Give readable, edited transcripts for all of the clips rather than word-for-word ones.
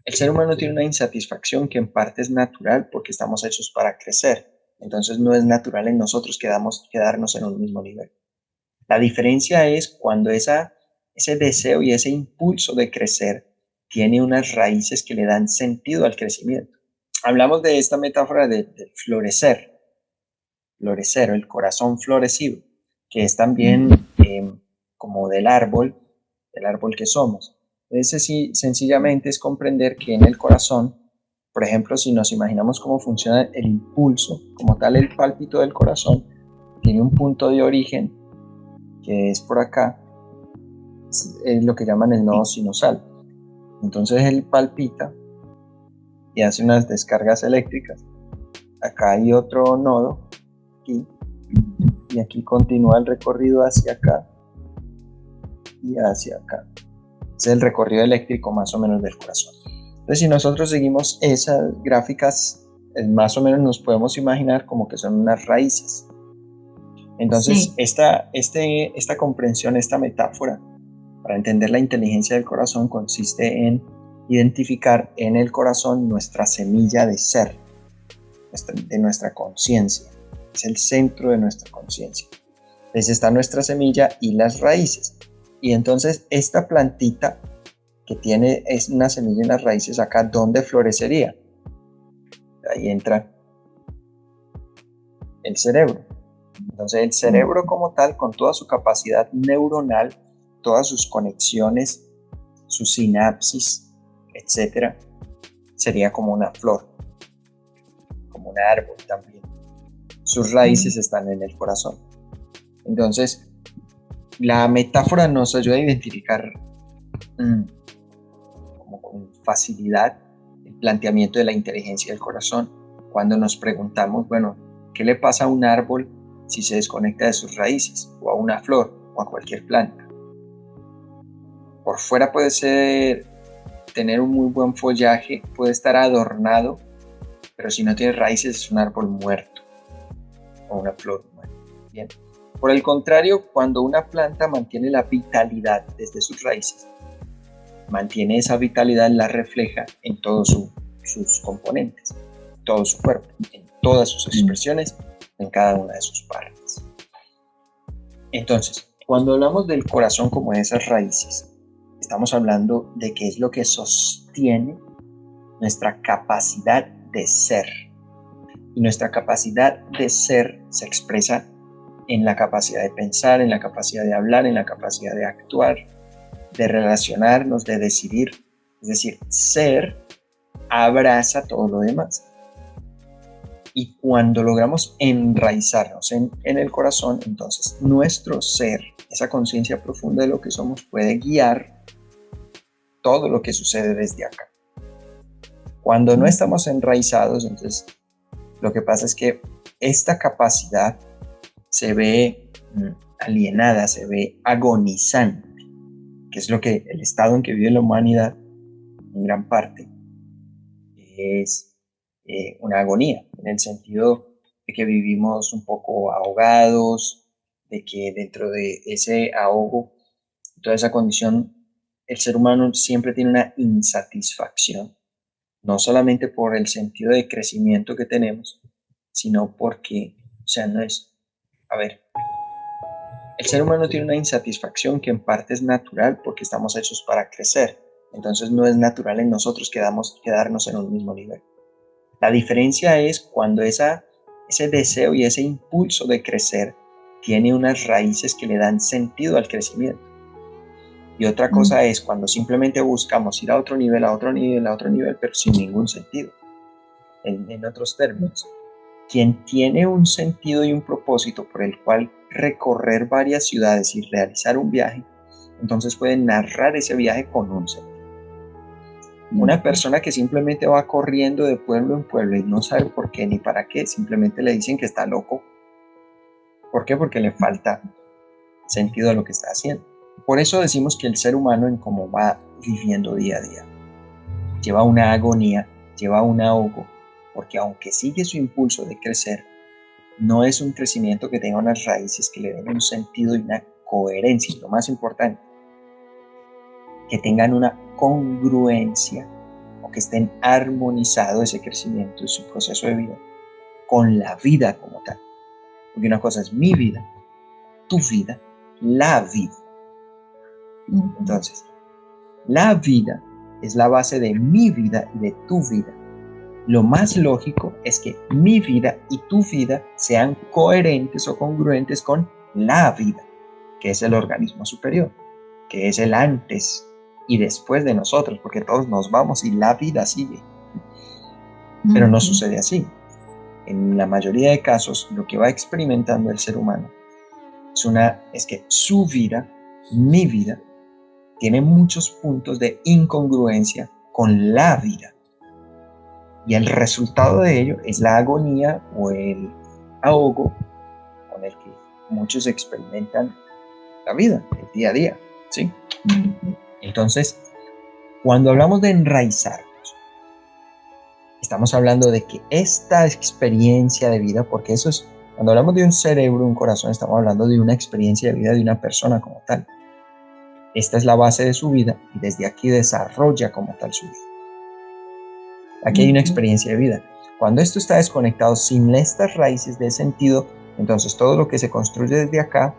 El ser humano tiene una insatisfacción que en parte es natural porque estamos hechos para crecer. Entonces no es natural en nosotros quedarnos en un mismo nivel. La diferencia es cuando ese deseo y ese impulso de crecer tiene unas raíces que le dan sentido al crecimiento. Hablamos de esta metáfora de florecer, el corazón florecido, que es también como del árbol que somos. Ese sí, sencillamente es comprender que en el corazón, por ejemplo, si nos imaginamos cómo funciona el impulso, como tal el pálpito del corazón, tiene un punto de origen que es por acá, es lo que llaman el nodo sinusal. Entonces él palpita y hace unas descargas eléctricas. Acá hay otro nodo, aquí, y aquí continúa el recorrido hacia acá y hacia acá. Es el recorrido eléctrico más o menos del corazón. Entonces, si nosotros seguimos esas gráficas, más o menos nos podemos imaginar como que son unas raíces. Entonces, sí. esta comprensión, esta metáfora, para entender la inteligencia del corazón, consiste en identificar en el corazón nuestra semilla de ser, de nuestra conciencia. Es el centro de nuestra conciencia. Entonces está nuestra semilla y las raíces. Y entonces esta plantita que es una semilla en las raíces acá, ¿dónde florecería? Ahí entra el cerebro. Entonces el cerebro como tal, con toda su capacidad neuronal, todas sus conexiones, sus sinapsis, etcétera, sería como una flor, como un árbol también. Sus raíces están en el corazón. Entonces, la metáfora nos ayuda a identificar como con facilidad el planteamiento de la inteligencia del corazón cuando nos preguntamos, bueno, ¿qué le pasa a un árbol si se desconecta de sus raíces? O a una flor, o a cualquier planta. Por fuera puede tener un muy buen follaje, puede estar adornado, pero si no tiene raíces es un árbol muerto o una flor muerta. Bien. Por el contrario, cuando una planta mantiene la vitalidad desde sus raíces, mantiene esa vitalidad, la refleja en todos sus componentes, todo su cuerpo, en todas sus expresiones, en cada una de sus partes. Entonces, cuando hablamos del corazón como de esas raíces, estamos hablando de qué es lo que sostiene nuestra capacidad de ser. Y nuestra capacidad de ser se expresa en la capacidad de pensar, en la capacidad de hablar, en la capacidad de actuar, de relacionarnos, de decidir. Es decir, ser abraza todo lo demás. Y cuando logramos enraizarnos en el corazón, entonces nuestro ser, esa conciencia profunda de lo que somos, puede guiar todo lo que sucede desde acá. Cuando no estamos enraizados, entonces lo que pasa es que esta capacidad se ve alienada, se ve agonizante, que es lo que el estado en que vive la humanidad en gran parte es una agonía, en el sentido de que vivimos un poco ahogados, de que dentro de ese ahogo, toda esa condición, el ser humano siempre tiene una insatisfacción, no solamente por el sentido de crecimiento que tenemos, sino porque, o sea, no es, a ver, el ser humano tiene una insatisfacción que en parte es natural porque estamos hechos para crecer, entonces no es natural en nosotros quedarnos en un mismo nivel. La diferencia es cuando ese deseo y ese impulso de crecer tiene unas raíces que le dan sentido al crecimiento. Y otra cosa es cuando simplemente buscamos ir a otro nivel, a otro nivel, a otro nivel, pero sin ningún sentido. En otros términos, quien tiene un sentido y un propósito por el cual recorrer varias ciudades y realizar un viaje, entonces puede narrar ese viaje con un sentido. Una persona que simplemente va corriendo de pueblo en pueblo y no sabe por qué ni para qué, simplemente le dicen que está loco. ¿Por qué? Porque le falta sentido a lo que está haciendo. Por eso decimos que el ser humano, en cómo va viviendo día a día, lleva una agonía, lleva un ahogo, porque aunque sigue su impulso de crecer, no es un crecimiento que tenga unas raíces que le den un sentido y una coherencia, y lo más importante, que tengan una congruencia o que estén armonizados ese crecimiento, ese proceso de vida, con la vida como tal. Porque una cosa es mi vida, tu vida, la vida. Entonces, la vida es la base de mi vida y de tu vida. Lo más lógico es que mi vida y tu vida sean coherentes o congruentes con la vida, que es el organismo superior, que es el antes y después de nosotros, porque todos nos vamos y la vida sigue. Pero no sucede así. En la mayoría de casos, lo que va experimentando el ser humano es que su vida, mi vida, tiene muchos puntos de incongruencia con la vida. Y el resultado de ello es la agonía o el ahogo con el que muchos experimentan la vida, el día a día, ¿sí? Entonces, cuando hablamos de enraizarnos, estamos hablando de que esta experiencia de vida, porque eso es, cuando hablamos de un cerebro, un corazón, estamos hablando de una experiencia de vida de una persona como tal. Esta es la base de su vida y desde aquí desarrolla como tal su vida. Aquí hay una experiencia de vida. Cuando esto está desconectado, sin estas raíces de sentido, entonces todo lo que se construye desde acá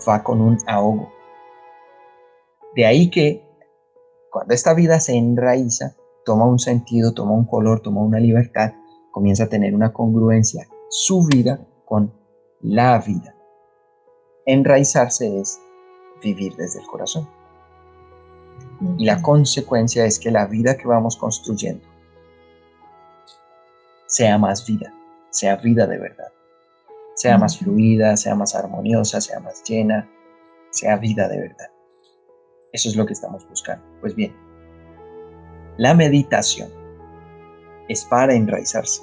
va con un ahogo. De ahí que cuando esta vida se enraiza, toma un sentido, toma un color, toma una libertad, comienza a tener una congruencia su vida con la vida. Enraizarse es vivir desde el corazón. Y la consecuencia es que la vida que vamos construyendo sea más vida, sea vida de verdad, sea más fluida, sea más armoniosa, sea más llena, sea vida de verdad. Eso es lo que estamos buscando. Pues bien, la meditación es para enraizarse.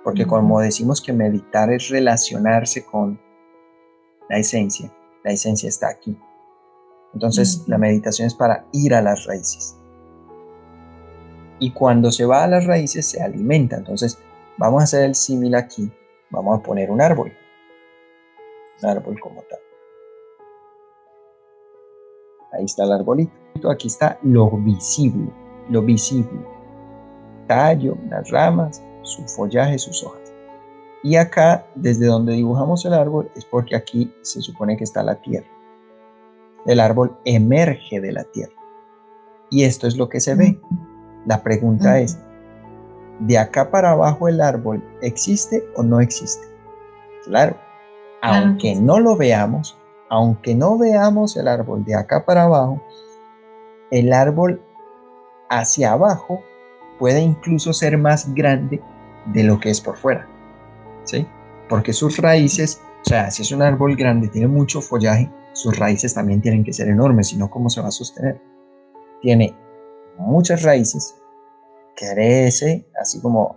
Porque como decimos que meditar es relacionarse con la esencia está aquí. Entonces la meditación es para ir a las raíces. Y cuando se va a las raíces se alimenta. Entonces vamos a hacer el símil aquí. Vamos a poner un árbol como tal. Ahí está el arbolito. Aquí está lo visible. Tallo, las ramas, su follaje, sus hojas. Y acá, desde donde dibujamos el árbol, es porque aquí se supone que está la tierra. El árbol emerge de la tierra. Y esto es lo que se ve. La pregunta es, ¿de acá para abajo el árbol existe o no existe? Claro, aunque no lo veamos, aunque no veamos el árbol de acá para abajo, el árbol hacia abajo puede incluso ser más grande de lo que es por fuera, ¿sí? Porque sus raíces, o sea, si es un árbol grande, tiene mucho follaje, sus raíces también tienen que ser enormes, si no, ¿cómo se va a sostener? Tiene muchas raíces, crece así como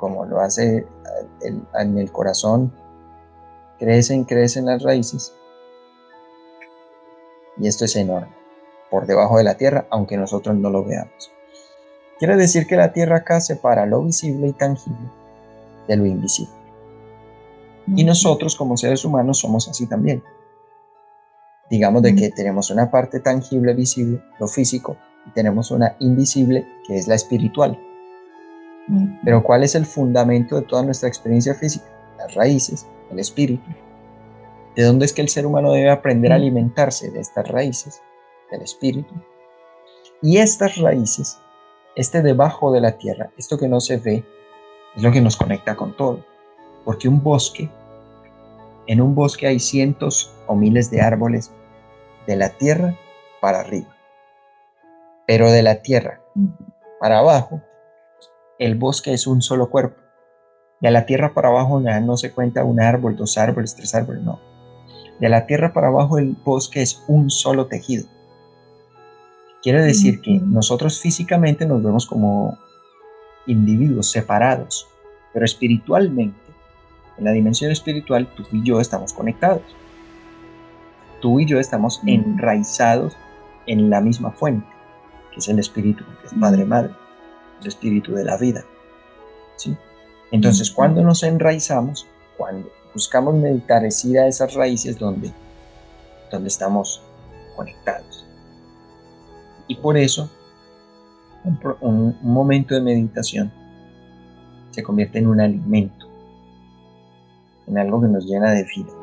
lo hace en el corazón, crecen las raíces, y esto es enorme, por debajo de la tierra, aunque nosotros no lo veamos. Quiere decir que la tierra acá separa lo visible y tangible de lo invisible. Y nosotros como seres humanos somos así también. Digamos de que tenemos una parte tangible, visible, lo físico, y tenemos una invisible, que es la espiritual. Pero ¿cuál es el fundamento de toda nuestra experiencia física? Las raíces, el espíritu. ¿De dónde es que el ser humano debe aprender a alimentarse? De estas raíces, del espíritu. Y estas raíces, debajo de la tierra, esto que no se ve, es lo que nos conecta con todo. Porque en un bosque hay cientos o miles de árboles de la tierra para arriba. Pero de la tierra para abajo, el bosque es un solo cuerpo. De la tierra para abajo no se cuenta un árbol, 2 árboles, 3 árboles, no. De la tierra para abajo el bosque es un solo tejido. Quiere decir que nosotros físicamente nos vemos como individuos separados, pero espiritualmente, en la dimensión espiritual, tú y yo estamos conectados. Tú y yo estamos enraizados en la misma fuente, que es el espíritu, que es Padre Madre, el espíritu de la vida, ¿sí? Entonces, cuando nos enraizamos, cuando buscamos meditar, es ir a esas raíces donde estamos conectados. Y por eso un momento de meditación se convierte en un alimento, en algo que nos llena de vida.